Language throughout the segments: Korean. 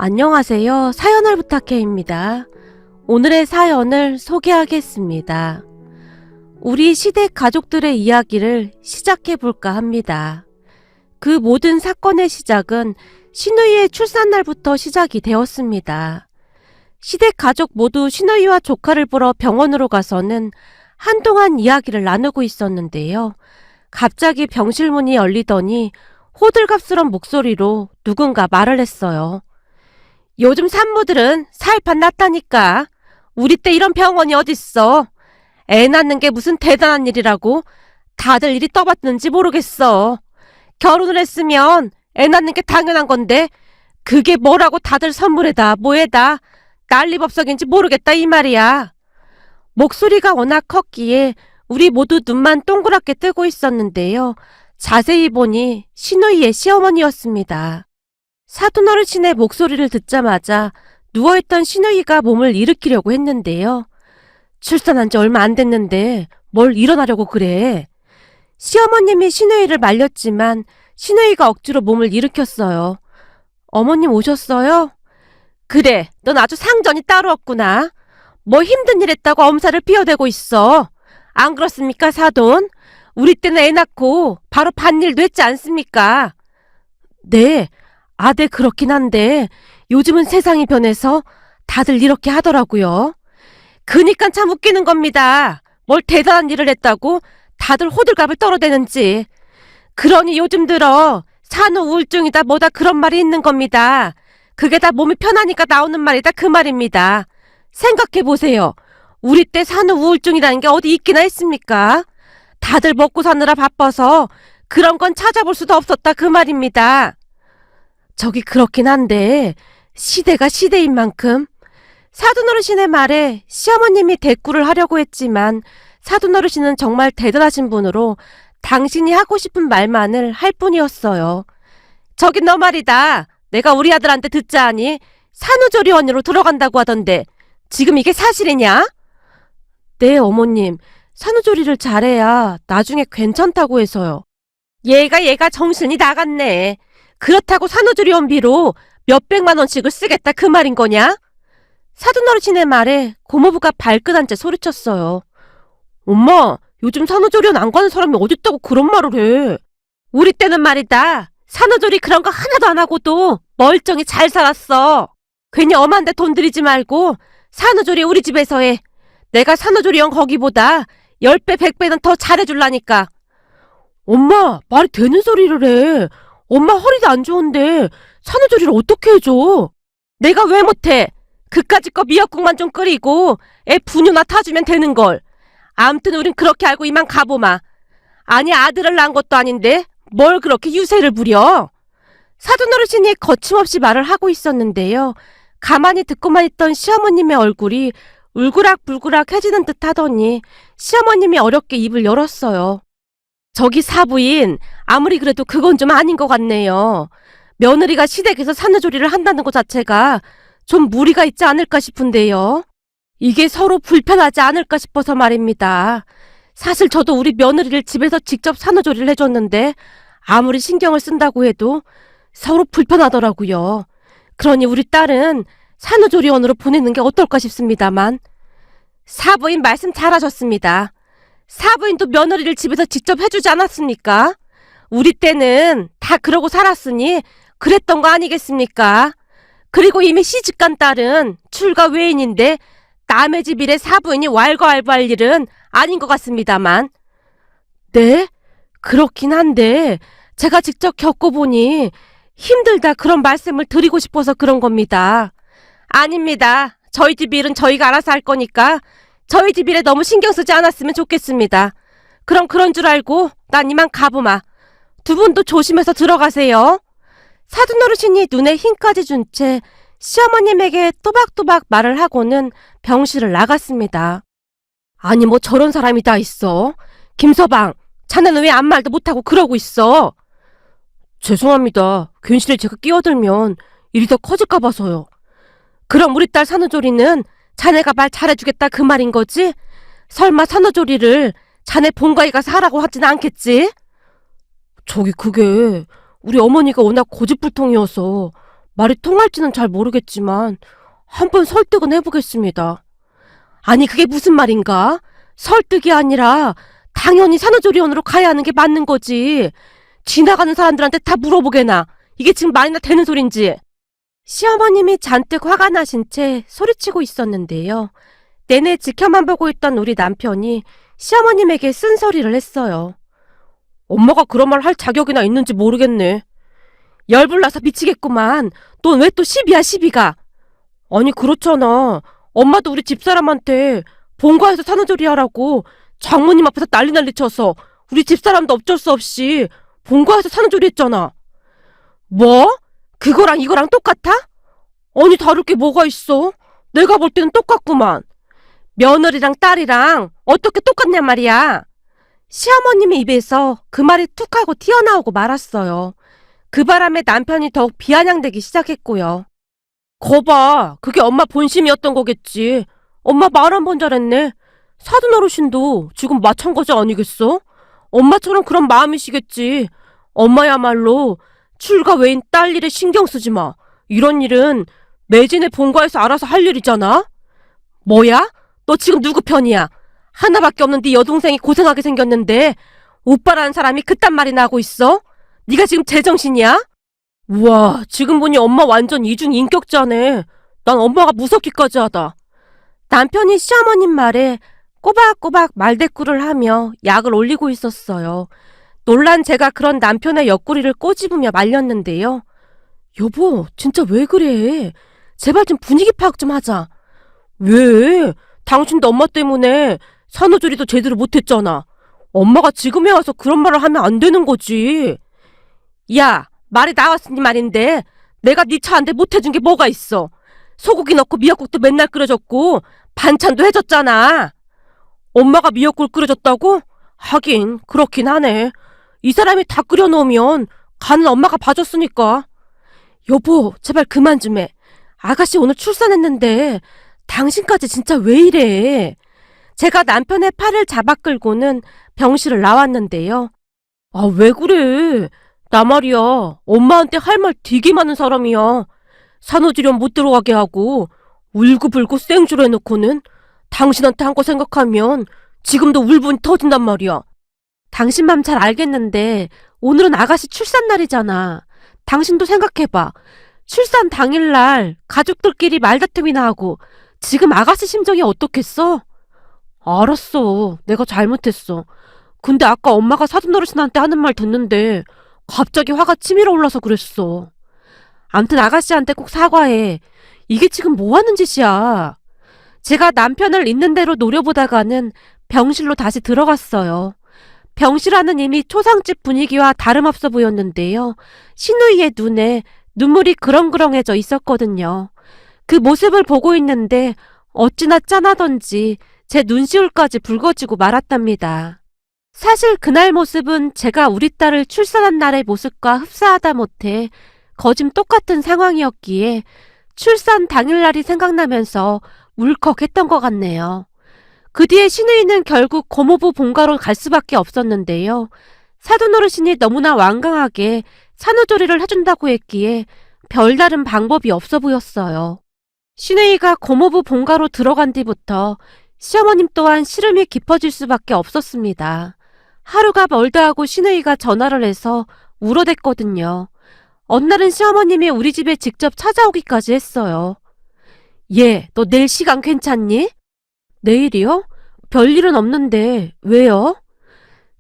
안녕하세요. 사연을 부탁해입니다. 오늘의 사연을 소개하겠습니다. 우리 시댁 가족들의 이야기를 시작해볼까 합니다. 그 모든 사건의 시작은 신우이의 출산날부터 시작이 되었습니다. 시댁 가족 모두 신우이와 조카를 보러 병원으로 가서는 한동안 이야기를 나누고 있었는데요. 갑자기 병실 문이 열리더니 호들갑스런 목소리로 누군가 말을 했어요. 요즘 산모들은 살판 났다니까. 우리 때 이런 병원이 어딨어. 애 낳는 게 무슨 대단한 일이라고 다들 이리 떠받드는지 모르겠어. 결혼을 했으면 애 낳는 게 당연한 건데 그게 뭐라고 다들 선물에다 뭐에다 난리법석인지 모르겠다 이 말이야. 목소리가 워낙 컸기에 우리 모두 눈만 동그랗게 뜨고 있었는데요. 자세히 보니 신우이의 시어머니였습니다. 사돈어르신의 목소리를 듣자마자 누워있던 신우이가 몸을 일으키려고 했는데요. 출산한 지 얼마 안 됐는데 뭘 일어나려고 그래. 시어머님이 신우이를 말렸지만 신우이가 억지로 몸을 일으켰어요. 어머님 오셨어요? 그래, 넌 아주 상전이 따로 없구나. 뭐 힘든 일 했다고 엄살을 피워대고 있어. 안 그렇습니까, 사돈? 우리 때는 애 낳고 바로 밭일도 했지 않습니까? 네. 네, 그렇긴 한데 요즘은 세상이 변해서 다들 이렇게 하더라고요. 그니까 참 웃기는 겁니다. 뭘 대단한 일을 했다고 다들 호들갑을 떨어대는지. 그러니 요즘 들어 산후 우울증이다 뭐다 그런 말이 있는 겁니다. 그게 다 몸이 편하니까 나오는 말이다 그 말입니다. 생각해보세요. 우리 때 산후 우울증이라는 게 어디 있기나 했습니까? 다들 먹고 사느라 바빠서 그런 건 찾아볼 수도 없었다 그 말입니다. 저기 그렇긴 한데 시대가 시대인 만큼 사돈어르신의 말에 시어머님이 대꾸를 하려고 했지만 사돈어르신은 정말 대단하신 분으로 당신이 하고 싶은 말만을 할 뿐이었어요. 저기 너 말이다. 내가 우리 아들한테 듣자 하니 산후조리원으로 들어간다고 하던데 지금 이게 사실이냐? 네 어머님, 산후조리를 잘해야 나중에 괜찮다고 해서요. 얘가 정신이 나갔네. 그렇다고 산후조리원비로 몇백만 원씩을 쓰겠다 그 말인 거냐? 사돈어르신의 말에 고모부가 발끈한 채 소리쳤어요. 엄마, 요즘 산후조리원 안 가는 사람이 어딨다고 그런 말을 해. 우리 때는 말이다. 산후조리 그런 거 하나도 안 하고도 멀쩡히 잘 살았어. 괜히 엄한데 돈 들이지 말고 산후조리 우리 집에서 해. 내가 산후조리원 거기보다 10배, 100배는 더 잘해줄라니까. 엄마, 말이 되는 소리를 해. 엄마 허리도 안 좋은데 산후조리를 어떻게 해줘? 내가 왜 못해? 그까짓 거 미역국만 좀 끓이고 애 분유나 타주면 되는걸. 암튼 우린 그렇게 알고 이만 가보마. 아니 아들을 낳은 것도 아닌데 뭘 그렇게 유세를 부려? 사돈어르신이 거침없이 말을 하고 있었는데요. 가만히 듣고만 있던 시어머님의 얼굴이 울그락불그락해지는 듯 하더니 시어머님이 어렵게 입을 열었어요. 저기 사부인, 아무리 그래도 그건 좀 아닌 것 같네요. 며느리가 시댁에서 산후조리를 한다는 것 자체가 좀 무리가 있지 않을까 싶은데요. 이게 서로 불편하지 않을까 싶어서 말입니다. 사실 저도 우리 며느리를 집에서 직접 산후조리를 해줬는데 아무리 신경을 쓴다고 해도 서로 불편하더라고요. 그러니 우리 딸은 산후조리원으로 보내는 게 어떨까 싶습니다만. 사부인 말씀 잘하셨습니다. 사부인도 며느리를 집에서 직접 해주지 않았습니까? 우리 때는 다 그러고 살았으니 그랬던 거 아니겠습니까? 그리고 이미 시집간 딸은 출가 외인인데 남의 집 일에 사부인이 왈가왈부할 일은 아닌 것 같습니다만. 네? 그렇긴 한데 제가 직접 겪어보니 힘들다 그런 말씀을 드리고 싶어서 그런 겁니다. 아닙니다. 저희 집 일은 저희가 알아서 할 거니까 저희 집 일에 너무 신경 쓰지 않았으면 좋겠습니다. 그럼 그런 줄 알고 난 이만 가보마. 두 분도 조심해서 들어가세요. 사돈어르신이 눈에 힘까지 준 채 시어머님에게 또박또박 말을 하고는 병실을 나갔습니다. 아니 뭐 저런 사람이 다 있어. 김서방, 자네는 왜 아무 말도 못하고 그러고 있어? 죄송합니다. 괜시리 제가 끼어들면 일이 더 커질까 봐서요. 그럼 우리 딸 산후조리는 자네가 말 잘해주겠다 그 말인 거지? 설마 산후조리를 자네 본가에 가서 하라고 하진 않겠지? 저기 그게 우리 어머니가 워낙 고집불통이어서 말이 통할지는 잘 모르겠지만 한번 설득은 해보겠습니다. 아니 그게 무슨 말인가? 설득이 아니라 당연히 산후조리원으로 가야 하는 게 맞는 거지. 지나가는 사람들한테 다 물어보게나. 이게 지금 말이나 되는 소린지. 시어머님이 잔뜩 화가 나신 채 소리치고 있었는데요. 내내 지켜만 보고 있던 우리 남편이 시어머님에게 쓴소리를 했어요. 엄마가 그런 말 할 자격이나 있는지 모르겠네. 열불나서 미치겠구만. 넌 왜 또 시비야 시비가. 아니 그렇잖아. 엄마도 우리 집사람한테 본가에서 산후조리 하라고 장모님 앞에서 난리 쳐서 우리 집사람도 어쩔 수 없이 본가에서 산후조리 했잖아. 뭐? 그거랑 이거랑 똑같아? 아니 다를 게 뭐가 있어? 내가 볼 때는 똑같구만. 며느리랑 딸이랑 어떻게 똑같냔 말이야. 시어머님의 입에서 그 말이 툭 하고 튀어나오고 말았어요. 그 바람에 남편이 더욱 비아냥대기 시작했고요. 거봐, 그게 엄마 본심이었던 거겠지. 엄마 말 한 번 잘했네. 사돈 어르신도 지금 마찬가지 아니겠어? 엄마처럼 그런 마음이시겠지. 엄마야말로 출가 외인 딸 일에 신경 쓰지 마. 이런 일은 매진의 본가에서 알아서 할 일이잖아. 뭐야? 너 지금 누구 편이야? 하나밖에 없는 네 여동생이 고생하게 생겼는데 오빠라는 사람이 그딴 말이나 하고 있어? 네가 지금 제정신이야? 우와, 지금 보니 엄마 완전 이중인격자네. 난 엄마가 무섭기까지 하다. 남편이 시어머님 말에 꼬박꼬박 말대꾸를 하며 약을 올리고 있었어요. 놀란 제가 그런 남편의 옆구리를 꼬집으며 말렸는데요. 여보, 진짜 왜 그래? 제발 좀 분위기 파악 좀 하자. 왜? 당신도 엄마 때문에 산후조리도 제대로 못했잖아. 엄마가 지금에 와서 그런 말을 하면 안 되는 거지. 야, 말이 나왔으니 말인데 내가 네 차한테 못해준 게 뭐가 있어. 소고기 넣고 미역국도 맨날 끓여줬고 반찬도 해줬잖아. 엄마가 미역국을 끓여줬다고? 하긴 그렇긴 하네. 이 사람이 다 끓여놓으면 간은 엄마가 봐줬으니까. 여보, 제발 그만 좀 해. 아가씨 오늘 출산했는데 당신까지 진짜 왜 이래. 제가 남편의 팔을 잡아 끌고는 병실을 나왔는데요. 아, 왜 그래? 나 말이야, 엄마한테 할 말 되게 많은 사람이야. 산후조리원 못 들어가게 하고 울고불고 생주로 해놓고는 당신한테 한 거 생각하면 지금도 울분이 터진단 말이야. 당신 맘 잘 알겠는데 오늘은 아가씨 출산 날이잖아. 당신도 생각해봐. 출산 당일날 가족들끼리 말다툼이나 하고 지금 아가씨 심정이 어떻겠어? 알았어. 내가 잘못했어. 근데 아까 엄마가 사돈어르신한테 하는 말 듣는데 갑자기 화가 치밀어 올라서 그랬어. 암튼 아가씨한테 꼭 사과해. 이게 지금 뭐 하는 짓이야. 제가 남편을 있는 대로 노려보다가는 병실로 다시 들어갔어요. 병실 안은 이미 초상집 분위기와 다름없어 보였는데요. 신우이의 눈에 눈물이 그렁그렁해져 있었거든요. 그 모습을 보고 있는데 어찌나 짠하던지 제 눈시울까지 붉어지고 말았답니다. 사실 그날 모습은 제가 우리 딸을 출산한 날의 모습과 흡사하다 못해 거짐 똑같은 상황이었기에 출산 당일날이 생각나면서 울컥했던 것 같네요. 그 뒤에 신우이는 결국 고모부 본가로 갈 수밖에 없었는데요. 사돈어르신이 너무나 완강하게 산후조리를 해준다고 했기에 별다른 방법이 없어 보였어요. 신우이가 고모부 본가로 들어간 뒤부터 시어머님 또한 시름이 깊어질 수밖에 없었습니다. 하루가 멀다 하고 신우이가 전화를 해서 울어댔거든요. 어느 날은 시어머님이 우리 집에 직접 찾아오기까지 했어요. 얘, 너 내일 시간 괜찮니? 내일이요? 별일은 없는데 왜요?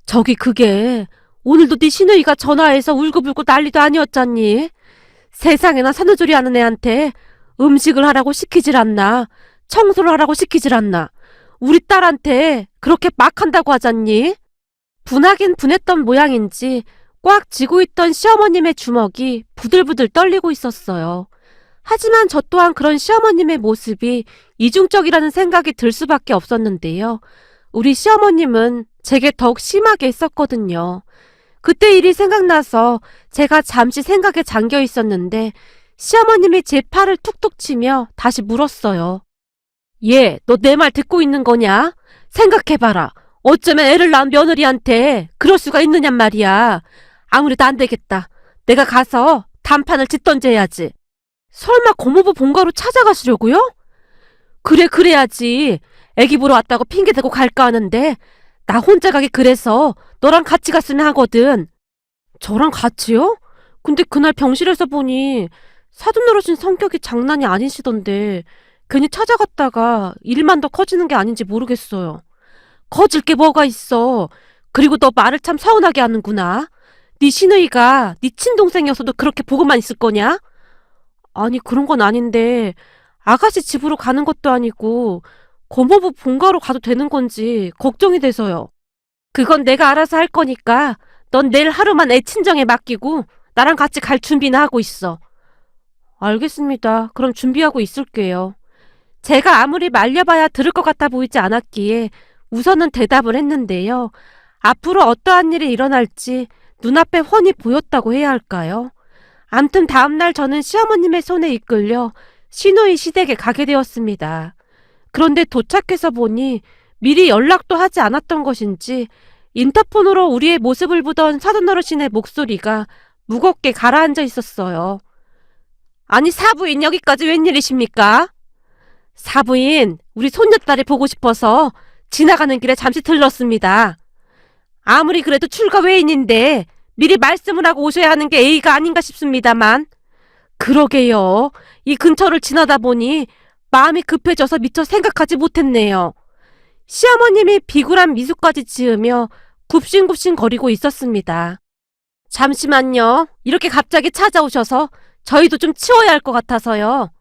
저기 그게 오늘도 네 시누이가 전화해서 울고불고 난리도 아니었잖니. 세상에나 산후조리 하는 애한테 음식을 하라고 시키질 않나, 청소를 하라고 시키질 않나. 우리 딸한테 그렇게 막 한다고 하잖니. 분하긴 분했던 모양인지 꽉 쥐고 있던 시어머님의 주먹이 부들부들 떨리고 있었어요. 하지만 저 또한 그런 시어머님의 모습이 이중적이라는 생각이 들 수밖에 없었는데요. 우리 시어머님은 제게 더욱 심하게 했었거든요. 그때 일이 생각나서 제가 잠시 생각에 잠겨 있었는데 시어머님이 제 팔을 툭툭 치며 다시 물었어요. 얘, 너 내 말 듣고 있는 거냐? 생각해봐라. 어쩌면 애를 낳은 며느리한테 그럴 수가 있느냔 말이야. 아무래도 안 되겠다. 내가 가서 단판을 짓던지 해야지. 설마 고모부 본가로 찾아가시려고요? 그래, 그래야지. 애기 보러 왔다고 핑계대고 갈까 하는데 나 혼자 가기 그래서 너랑 같이 갔으면 하거든. 저랑 같이요? 근데 그날 병실에서 보니 사돈어르신 성격이 장난이 아니시던데 괜히 찾아갔다가 일만 더 커지는 게 아닌지 모르겠어요. 커질 게 뭐가 있어. 그리고 너 말을 참 서운하게 하는구나. 네 시누이가 네 친동생이어서도 그렇게 보고만 있을 거냐? 아니, 그런 건 아닌데 아가씨 집으로 가는 것도 아니고 고모부 본가로 가도 되는 건지 걱정이 돼서요. 그건 내가 알아서 할 거니까 넌 내일 하루만 애 친정에 맡기고 나랑 같이 갈 준비나 하고 있어. 알겠습니다. 그럼 준비하고 있을게요. 제가 아무리 말려봐야 들을 것 같아 보이지 않았기에 우선은 대답을 했는데요. 앞으로 어떠한 일이 일어날지 눈앞에 훤히 보였다고 해야 할까요? 암튼 다음날 저는 시어머님의 손에 이끌려 시누이 시댁에 가게 되었습니다. 그런데 도착해서 보니 미리 연락도 하지 않았던 것인지 인터폰으로 우리의 모습을 보던 사돈어르신의 목소리가 무겁게 가라앉아 있었어요. 아니, 사부인 여기까지 웬일이십니까? 사부인, 우리 손녀딸이 보고 싶어서 지나가는 길에 잠시 들렀습니다. 아무리 그래도 출가 외인인데 미리 말씀을 하고 오셔야 하는 게 예의가 아닌가 싶습니다만. 그러게요. 이 근처를 지나다 보니 마음이 급해져서 미처 생각하지 못했네요. 시어머님이 비굴한 미소까지 지으며 굽신굽신 거리고 있었습니다. 잠시만요. 이렇게 갑자기 찾아오셔서 저희도 좀 치워야 할 것 같아서요.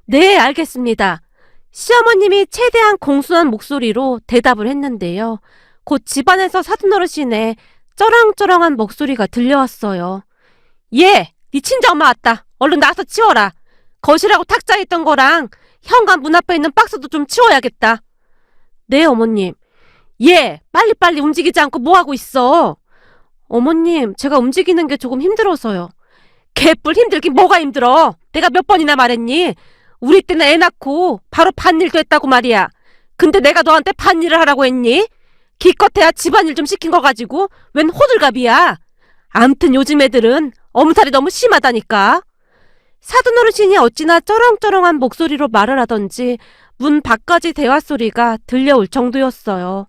네, 알겠습니다. 시어머님이 최대한 공손한 목소리로 대답을 했는데요. 곧 집안에서 사돈어르신의 쩌렁쩌렁한 목소리가 들려왔어요. 예, 네 친정엄마 왔다. 얼른 나서 치워라. 거실하고 탁자에 있던 거랑 현관 문 앞에 있는 박스도 좀 치워야겠다. 네, 어머님. 예, 빨리빨리 움직이지 않고 뭐하고 있어? 어머님, 제가 움직이는 게 조금 힘들어서요. 개뿔 힘들긴 뭐가 힘들어. 내가 몇 번이나 말했니? 우리 때는 애 낳고 바로 밭일도 했다고 말이야. 근데 내가 너한테 밭일을 하라고 했니? 기껏해야 집안일 좀 시킨 거 가지고 웬 호들갑이야. 암튼 요즘 애들은 엄살이 너무 심하다니까. 사돈어르신이 어찌나 쩌렁쩌렁한 목소리로 말을 하던지 문 밖까지 대화 소리가 들려올 정도였어요.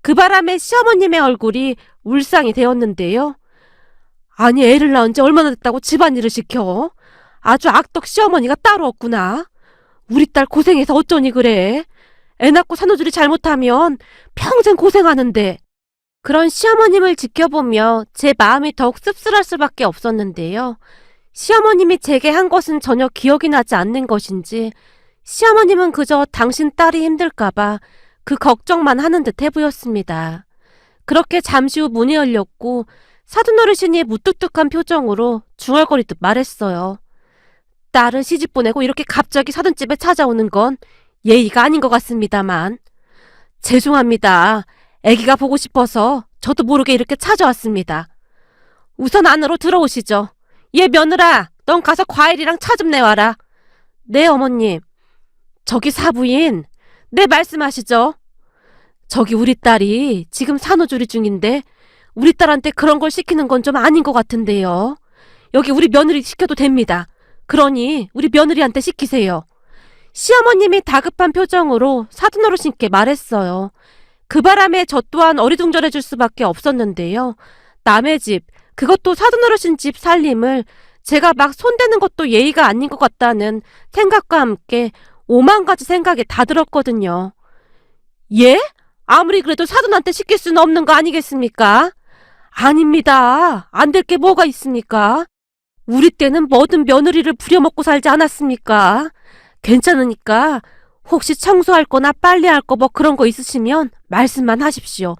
그 바람에 시어머님의 얼굴이 울상이 되었는데요. 아니, 애를 낳은 지 얼마나 됐다고 집안일을 시켜? 아주 악덕 시어머니가 따로 없구나. 우리 딸 고생해서 어쩌니 그래? 애 낳고 산후조리 잘못하면 평생 고생하는데. 그런 시어머님을 지켜보며 제 마음이 더욱 씁쓸할 수밖에 없었는데요. 시어머님이 제게 한 것은 전혀 기억이 나지 않는 것인지 시어머님은 그저 당신 딸이 힘들까봐 그 걱정만 하는 듯 해보였습니다. 그렇게 잠시 후 문이 열렸고 사돈어르신이 무뚝뚝한 표정으로 중얼거리듯 말했어요. 딸을 시집 보내고 이렇게 갑자기 사돈집에 찾아오는 건 예의가 아닌 것 같습니다만. 죄송합니다. 아기가 보고 싶어서 저도 모르게 이렇게 찾아왔습니다. 우선 안으로 들어오시죠. 얘 며느라, 넌 가서 과일이랑 차 좀 내와라. 네, 어머님. 저기 사부인, 네, 말씀하시죠. 저기 우리 딸이 지금 산후조리 중인데 우리 딸한테 그런 걸 시키는 건 좀 아닌 것 같은데요. 여기 우리 며느리 시켜도 됩니다. 그러니 우리 며느리한테 시키세요. 시어머님이 다급한 표정으로 사돈어르신께 말했어요. 그 바람에 저 또한 어리둥절해질 수밖에 없었는데요. 남의 집, 그것도 사돈어르신 집 살림을 제가 막 손대는 것도 예의가 아닌 것 같다는 생각과 함께 오만 가지 생각이 다 들었거든요. 예? 아무리 그래도 사돈한테 시킬 수는 없는 거 아니겠습니까? 아닙니다. 안 될 게 뭐가 있습니까? 우리 때는 뭐든 며느리를 부려먹고 살지 않았습니까? 괜찮으니까 혹시 청소할 거나 빨래할 거 뭐 그런 거 있으시면 말씀만 하십시오.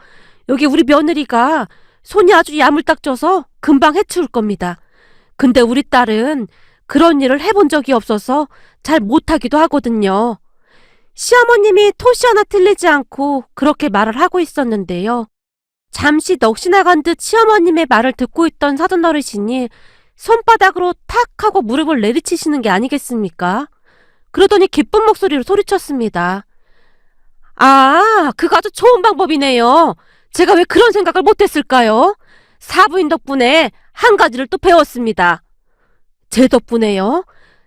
여기 우리 며느리가 손이 아주 야물딱져서 금방 해치울 겁니다. 근데 우리 딸은 그런 일을 해본 적이 없어서 잘 못하기도 하거든요. 시어머님이 토시 하나 틀리지 않고 그렇게 말을 하고 있었는데요. 잠시 넋이 나간 듯 시어머님의 말을 듣고 있던 사돈어르신이 손바닥으로 탁 하고 무릎을 내리치시는 게 아니겠습니까? 그러더니 기쁜 목소리로 소리쳤습니다. 아, 그거 아주 좋은 방법이네요. 제가 왜 그런 생각을 못했을까요? 사부인 덕분에 한 가지를 또 배웠습니다. 제 덕분에요?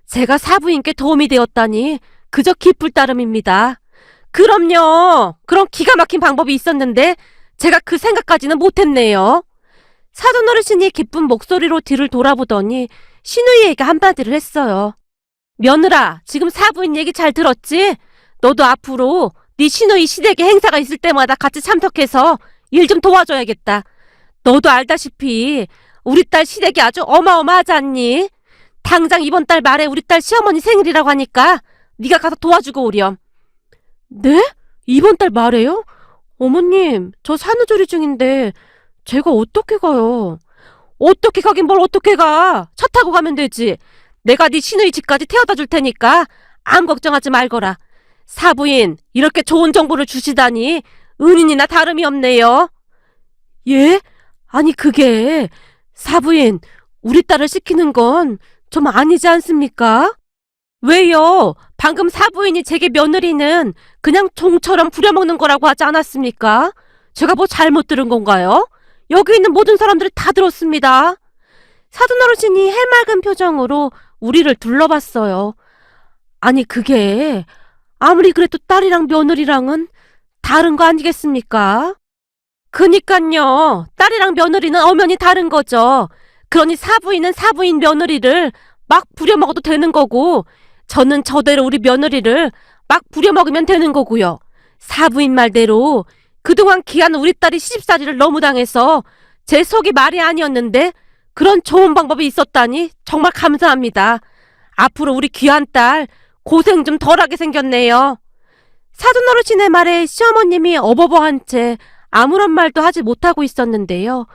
제가 사부인께 도움이 되었다니 그저 기쁠 따름입니다. 그럼요. 그런 기가 막힌 방법이 있었는데 제가 그 생각까지는 못했네요. 사돈 어르신이 기쁜 목소리로 뒤를 돌아보더니 시누이에게 한마디를 했어요. 며느라, 지금 사부인 얘기 잘 들었지? 너도 앞으로 네 시누이 시댁에 행사가 있을 때마다 같이 참석해서 일 좀 도와줘야겠다. 너도 알다시피 우리 딸 시댁이 아주 어마어마하지 않니? 당장 이번 달 말에 우리 딸 시어머니 생일이라고 하니까 네가 가서 도와주고 오렴. 네? 이번 달 말에요? 어머님, 저 산후조리 중인데 제가 어떻게 가요? 어떻게 가긴 뭘 어떻게 가? 차 타고 가면 되지. 내가 네 시누이 집까지 태워다 줄 테니까 아무 걱정하지 말거라. 사부인, 이렇게 좋은 정보를 주시다니 은인이나 다름이 없네요. 예? 아니 그게 사부인, 우리 딸을 시키는 건 좀 아니지 않습니까? 왜요? 방금 사부인이 제게 며느리는 그냥 종처럼 부려먹는 거라고 하지 않았습니까? 제가 뭐 잘못 들은 건가요? 여기 있는 모든 사람들이 다 들었습니다. 사돈 어르신이 해맑은 표정으로 우리를 둘러봤어요. 아니 그게 아무리 그래도 딸이랑 며느리랑은 다른 거 아니겠습니까? 그니깐요. 딸이랑 며느리는 엄연히 다른 거죠. 그러니 사부인은 사부인 며느리를 막 부려먹어도 되는 거고 저는 저대로 우리 며느리를 막 부려먹으면 되는 거고요. 사부인 말대로 그동안 귀한 우리 딸이 시집살이를 너무 당해서 제 속이 말이 아니었는데 그런 좋은 방법이 있었다니 정말 감사합니다. 앞으로 우리 귀한 딸 고생 좀 덜하게 생겼네요. 사돈 어르신의 말에 시어머님이 어버버한 채 아무런 말도 하지 못하고 있었는데요.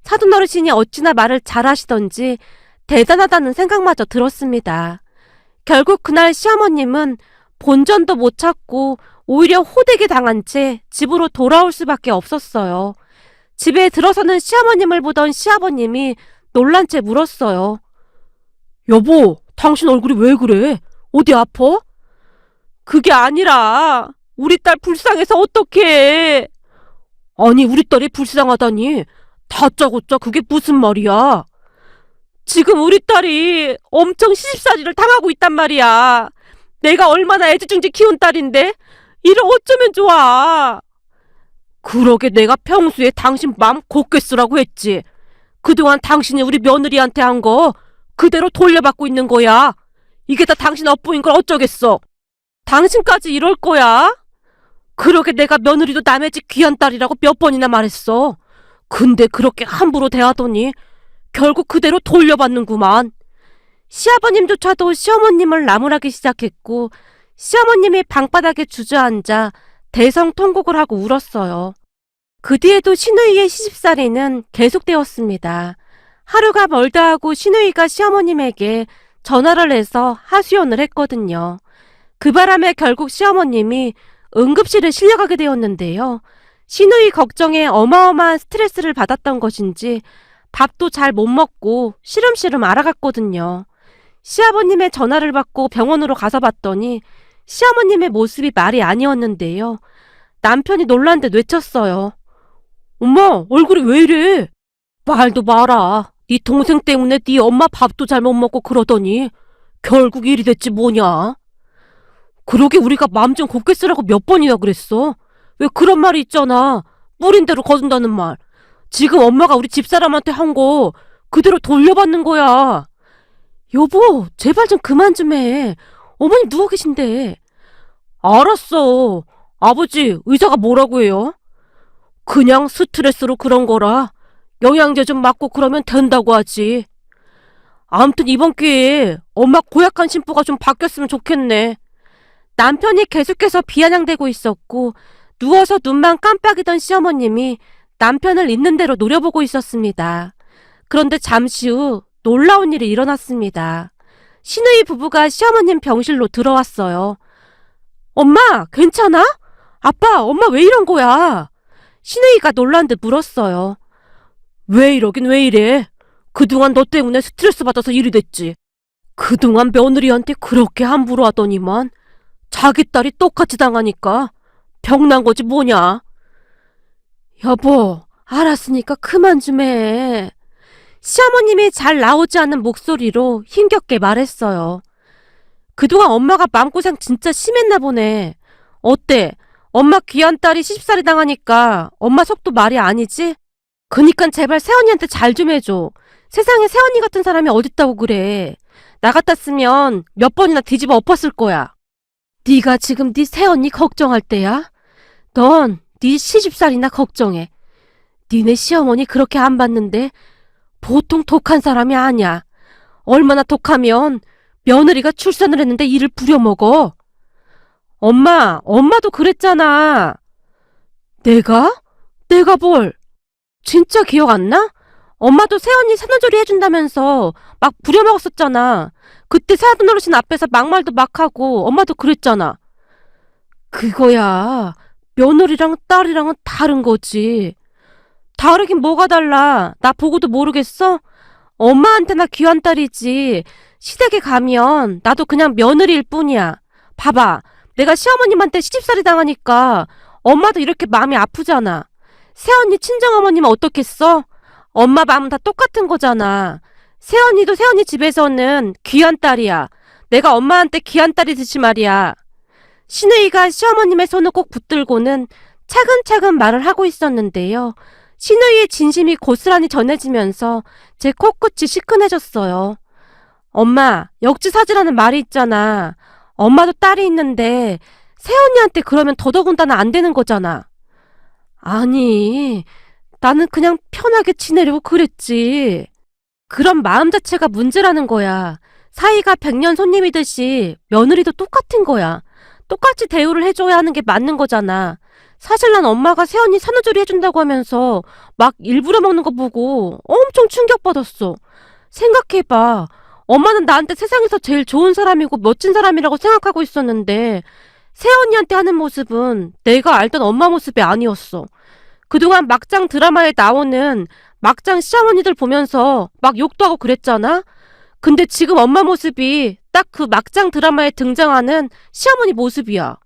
사돈 어르신이 어찌나 말을 잘하시던지 대단하다는 생각마저 들었습니다. 결국 그날 시어머님은 본전도 못 찾고 오히려 호되게 당한 채 집으로 돌아올 수밖에 없었어요. 집에 들어서는 시어머님을 보던 시아버님이 놀란 채 물었어요. 여보, 당신 얼굴이 왜 그래? 어디 아파? 그게 아니라 우리 딸 불쌍해서 어떡해. 아니 우리 딸이 불쌍하다니 다짜고짜 그게 무슨 말이야. 지금 우리 딸이 엄청 시집살이를 당하고 있단 말이야. 내가 얼마나 애지중지 키운 딸인데 이를 어쩌면 좋아. 그러게 내가 평소에 당신 맘 곱게 쓰라고 했지. 그동안 당신이 우리 며느리한테 한 거 그대로 돌려받고 있는 거야. 이게 다 당신 업보인 걸 어쩌겠어. 당신까지 이럴 거야? 그러게 내가 며느리도 남의 집 귀한 딸이라고 몇 번이나 말했어. 근데 그렇게 함부로 대하더니 결국 그대로 돌려받는구만. 시아버님조차도 시어머님을 나무라기 시작했고 시어머님이 방바닥에 주저앉아 대성통곡을 하고 울었어요. 그 뒤에도 시누이의 시집살이는 계속되었습니다. 하루가 멀다 하고 시누이가 시어머님에게 전화를 해서 하소연을 했거든요. 그 바람에 결국 시어머님이 응급실에 실려가게 되었는데요. 시누이 걱정에 어마어마한 스트레스를 받았던 것인지 밥도 잘 못 먹고 시름시름 알아갔거든요. 시아버님의 전화를 받고 병원으로 가서 봤더니 시어머님의 모습이 말이 아니었는데요. 남편이 놀란 듯 외쳤어요. 엄마, 얼굴이 왜 이래? 말도 마라. 네 동생 때문에 네 엄마 밥도 잘 못 먹고 그러더니 결국 일이 됐지 뭐냐. 그러게 우리가 마음 좀 곱게 쓰라고 몇 번이나 그랬어. 왜 그런 말이 있잖아. 뿌린 대로 거둔다는 말. 지금 엄마가 우리 집사람한테 한 거 그대로 돌려받는 거야. 여보, 제발 좀 그만 좀 해. 어머님 누워 계신데. 알았어. 아버지, 의사가 뭐라고 해요? 그냥 스트레스로 그런 거라 영양제 좀 맞고 그러면 된다고 하지. 아무튼 이번 기회에 엄마 고약한 심부가 좀 바뀌었으면 좋겠네. 남편이 계속해서 비아냥대고 있었고 누워서 눈만 깜빡이던 시어머님이 남편을 있는 대로 노려보고 있었습니다. 그런데 잠시 후 놀라운 일이 일어났습니다. 시누이 부부가 시어머님 병실로 들어왔어요. 엄마, 괜찮아? 아빠, 엄마 왜 이런 거야? 시누이가 놀란 듯 물었어요. 왜 이러긴 왜 이래? 그동안 너 때문에 스트레스 받아서 일이 됐지. 그동안 며느리한테 그렇게 함부로 하더니만 자기 딸이 똑같이 당하니까 병난 거지 뭐냐. 여보, 알았으니까 그만 좀 해. 시어머님이 잘 나오지 않는 목소리로 힘겹게 말했어요. 그동안 엄마가 마음고생 진짜 심했나 보네. 어때? 엄마 귀한 딸이 시집살이 당하니까 엄마 속도 말이 아니지? 그니깐 제발 새언니한테 잘 좀 해줘. 세상에 새언니 같은 사람이 어딨다고 그래. 나 같았으면 몇 번이나 뒤집어 엎었을 거야. 네가 지금 네 새언니 걱정할 때야? 넌 네 시집살이나 걱정해. 니네 시어머니 그렇게 안 봤는데 보통 독한 사람이 아니야. 얼마나 독하면 며느리가 출산을 했는데 이를 부려먹어. 엄마도 그랬잖아. 내가? 내가 뭘? 진짜 기억 안 나? 엄마도 새언니 산후조리 해준다면서 막 부려먹었었잖아. 그때 새아들 어르신 앞에서 막말도 막 하고 엄마도 그랬잖아. 그거야. 며느리랑 딸이랑은 다른 거지. 다르긴 뭐가 달라. 나 보고도 모르겠어? 엄마한테나 귀한 딸이지. 시댁에 가면 나도 그냥 며느리일 뿐이야. 봐봐. 내가 시어머님한테 시집살이 당하니까 엄마도 이렇게 마음이 아프잖아. 새언니 친정어머님은 어떻겠어? 엄마 마음은 다 똑같은 거잖아. 새언니도 새언니 집에서는 귀한 딸이야. 내가 엄마한테 귀한 딸이듯이 말이야. 시누이가 시어머님의 손을 꼭 붙들고는 차근차근 말을 하고 있었는데요. 시누이의 진심이 고스란히 전해지면서 제 코끝이 시큰해졌어요. 엄마, 역지사지라는 말이 있잖아. 엄마도 딸이 있는데 새언니한테 그러면 더더군다나 안 되는 거잖아. 아니, 나는 그냥 편하게 지내려고 그랬지. 그런 마음 자체가 문제라는 거야. 사이가 백년 손님이듯이 며느리도 똑같은 거야. 똑같이 대우를 해줘야 하는 게 맞는 거잖아. 사실 난 엄마가 새언니 산후조리 해준다고 하면서 막 일부러 먹는 거 보고 엄청 충격받았어. 생각해봐. 엄마는 나한테 세상에서 제일 좋은 사람이고 멋진 사람이라고 생각하고 있었는데 새언니한테 하는 모습은 내가 알던 엄마 모습이 아니었어. 그동안 막장 드라마에 나오는 막장 시어머니들 보면서 막 욕도 하고 그랬잖아? 근데 지금 엄마 모습이 딱 그 막장 드라마에 등장하는 시어머니 모습이야.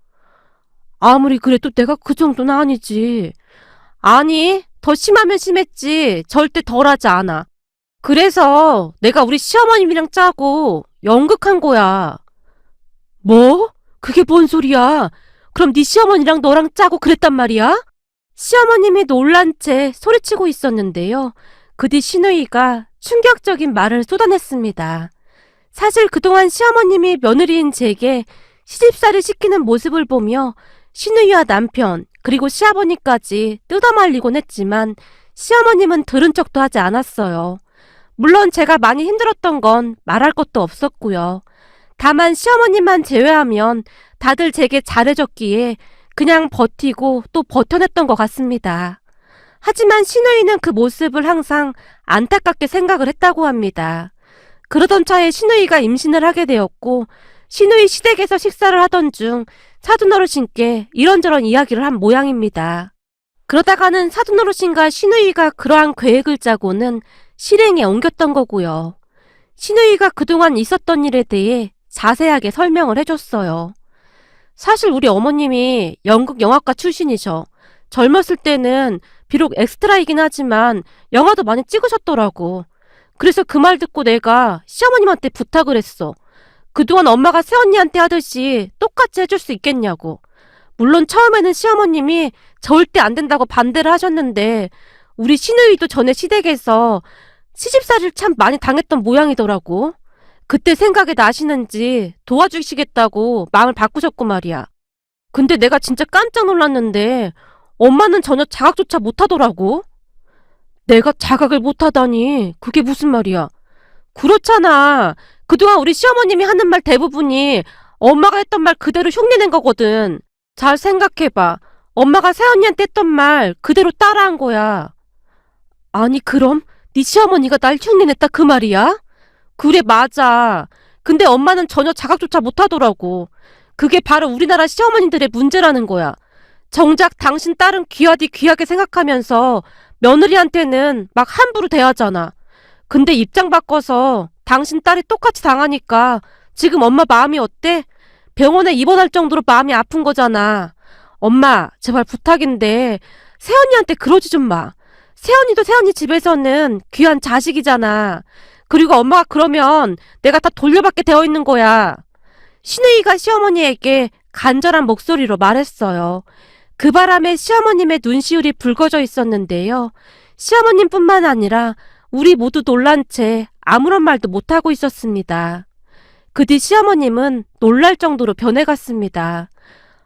아무리 그래도 내가 그 정도는 아니지. 아니, 더 심하면 심했지. 절대 덜하지 않아. 그래서 내가 우리 시어머님이랑 짜고 연극한 거야. 뭐? 그게 뭔 소리야? 그럼 네 시어머니랑 너랑 짜고 그랬단 말이야? 시어머님이 놀란 채 소리치고 있었는데요. 그 뒤 시누이가 충격적인 말을 쏟아냈습니다. 사실 그동안 시어머님이 며느리인 제게 시집살이 시키는 모습을 보며 시누이와 남편 그리고 시아버니까지 뜯어말리곤 했지만 시어머님은 들은 척도 하지 않았어요. 물론 제가 많이 힘들었던 건 말할 것도 없었고요. 다만 시어머님만 제외하면 다들 제게 잘해줬기에 그냥 버티고 또 버텨냈던 것 같습니다. 하지만 시누이는 그 모습을 항상 안타깝게 생각을 했다고 합니다. 그러던 차에 시누이가 임신을 하게 되었고 시누이 시댁에서 식사를 하던 중 사돈어르신께 이런저런 이야기를 한 모양입니다. 그러다가는 사돈어르신과 시누이가 그러한 계획을 짜고는 실행에 옮겼던 거고요. 시누이가 그동안 있었던 일에 대해 자세하게 설명을 해줬어요. 사실 우리 어머님이 연극 영화과 출신이셔. 젊었을 때는 비록 엑스트라이긴 하지만 영화도 많이 찍으셨더라고. 그래서 그 말 듣고 내가 시어머님한테 부탁을 했어. 그동안 엄마가 새언니한테 하듯이 똑같이 해줄 수 있겠냐고. 물론 처음에는 시어머님이 절대 안 된다고 반대를 하셨는데 우리 시누이도 전에 시댁에서 시집살이를 참 많이 당했던 모양이더라고. 그때 생각이 나시는지 도와주시겠다고 마음을 바꾸셨고 말이야. 근데 내가 진짜 깜짝 놀랐는데 엄마는 전혀 자각조차 못하더라고. 내가 자각을 못하다니 그게 무슨 말이야. 그렇잖아. 그동안 우리 시어머님이 하는 말 대부분이 엄마가 했던 말 그대로 흉내낸 거거든. 잘 생각해봐. 엄마가 새언니한테 했던 말 그대로 따라한 거야. 아니 그럼 네 시어머니가 날 흉내냈다 그 말이야? 그래 맞아. 근데 엄마는 전혀 자각조차 못하더라고. 그게 바로 우리나라 시어머니들의 문제라는 거야. 정작 당신 딸은 귀하디 귀하게 생각하면서 며느리한테는 막 함부로 대하잖아. 근데 입장 바꿔서 당신 딸이 똑같이 당하니까 지금 엄마 마음이 어때? 병원에 입원할 정도로 마음이 아픈 거잖아. 엄마 제발 부탁인데 새언니한테 그러지 좀 마. 새언니도 새언니 집에서는 귀한 자식이잖아. 그리고 엄마가 그러면 내가 다 돌려받게 되어 있는 거야. 신우이가 시어머니에게 간절한 목소리로 말했어요. 그 바람에 시어머님의 눈시울이 붉어져 있었는데요. 시어머님뿐만 아니라 우리 모두 놀란 채 아무런 말도 못하고 있었습니다. 그 뒤 시어머님은 놀랄 정도로 변해갔습니다.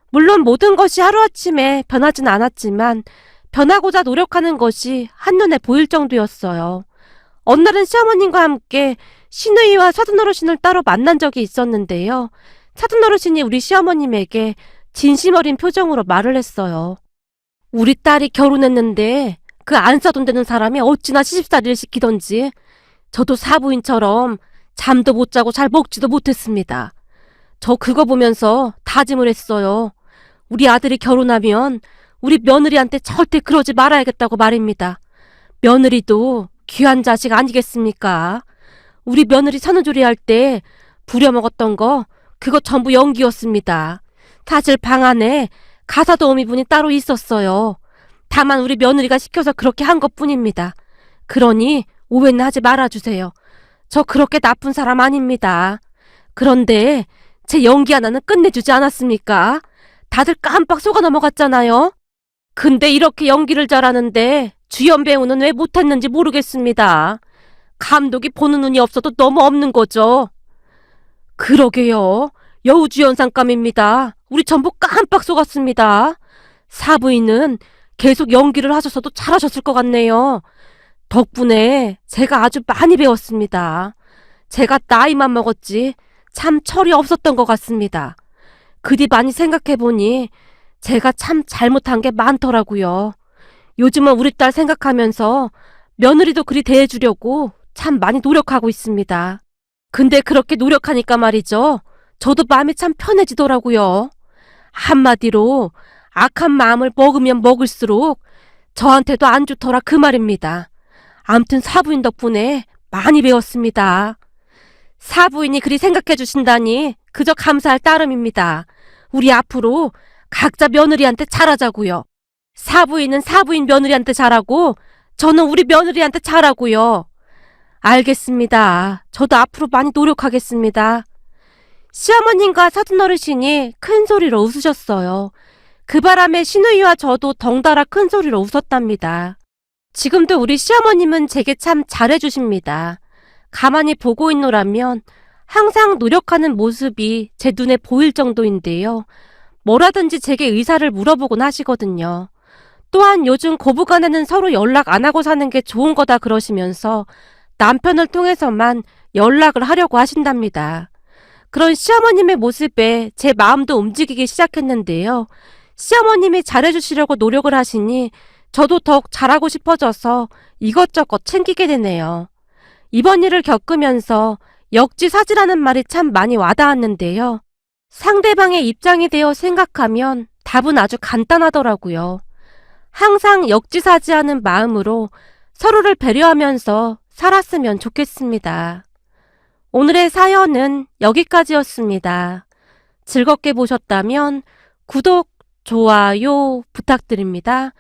물론 모든 것이 하루아침에 변하진 않았지만 변하고자 노력하는 것이 한눈에 보일 정도였어요. 어느 날은 시어머님과 함께 시누이와 사돈어르신을 따로 만난 적이 있었는데요. 사돈어르신이 우리 시어머님에게 진심 어린 표정으로 말을 했어요. 우리 딸이 결혼했는데 그 안 사돈되는 사람이 어찌나 시집살이를 시키던지 저도 사부인처럼 잠도 못 자고 잘 먹지도 못했습니다. 저 그거 보면서 다짐을 했어요. 우리 아들이 결혼하면 우리 며느리한테 절대 그러지 말아야겠다고 말입니다. 며느리도 귀한 자식 아니겠습니까? 우리 며느리 산후조리 할 때 부려먹었던 거 그거 전부 연기였습니다. 사실 방 안에 가사도우미분이 따로 있었어요. 다만 우리 며느리가 시켜서 그렇게 한 것뿐입니다. 그러니 오해는 하지 말아주세요. 저 그렇게 나쁜 사람 아닙니다. 그런데 제 연기 하나는 끝내주지 않았습니까? 다들 깜빡 속아 넘어갔잖아요. 근데 이렇게 연기를 잘하는데 주연 배우는 왜 못했는지 모르겠습니다. 감독이 보는 눈이 없어도 너무 없는 거죠. 그러게요. 여우주연상감입니다. 우리 전부 깜빡 속았습니다. 사부인은 계속 연기를 하셔서도 잘하셨을 것 같네요. 덕분에 제가 아주 많이 배웠습니다. 제가 나이만 먹었지 참 철이 없었던 것 같습니다. 그 뒤 많이 생각해보니 제가 참 잘못한 게 많더라고요. 요즘은 우리 딸 생각하면서 며느리도 그리 대해주려고 참 많이 노력하고 있습니다. 근데 그렇게 노력하니까 말이죠. 저도 마음이 참 편해지더라고요. 한마디로 악한 마음을 먹으면 먹을수록 저한테도 안 좋더라 그 말입니다. 암튼 사부인 덕분에 많이 배웠습니다. 사부인이 그리 생각해 주신다니 그저 감사할 따름입니다. 우리 앞으로 각자 며느리한테 잘하자고요. 사부인은 사부인 며느리한테 잘하고 저는 우리 며느리한테 잘하고요. 알겠습니다. 저도 앞으로 많이 노력하겠습니다. 시어머님과 사돈어르신이 큰 소리로 웃으셨어요. 그 바람에 시누이와 저도 덩달아 큰 소리로 웃었답니다. 지금도 우리 시어머님은 제게 참 잘해주십니다. 가만히 보고 있노라면 항상 노력하는 모습이 제 눈에 보일 정도인데요. 뭐라든지 제게 의사를 물어보곤 하시거든요. 또한 요즘 고부간에는 서로 연락 안 하고 사는 게 좋은 거다 그러시면서 남편을 통해서만 연락을 하려고 하신답니다. 그런 시어머님의 모습에 제 마음도 움직이기 시작했는데요. 시어머님이 잘해주시려고 노력을 하시니 저도 더욱 잘하고 싶어져서 이것저것 챙기게 되네요. 이번 일을 겪으면서 역지사지라는 말이 참 많이 와닿았는데요. 상대방의 입장이 되어 생각하면 답은 아주 간단하더라고요. 항상 역지사지하는 마음으로 서로를 배려하면서 살았으면 좋겠습니다. 오늘의 사연은 여기까지였습니다. 즐겁게 보셨다면 구독, 좋아요 부탁드립니다.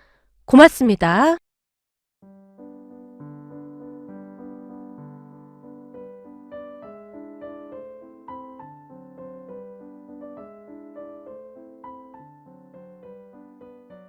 고맙습니다.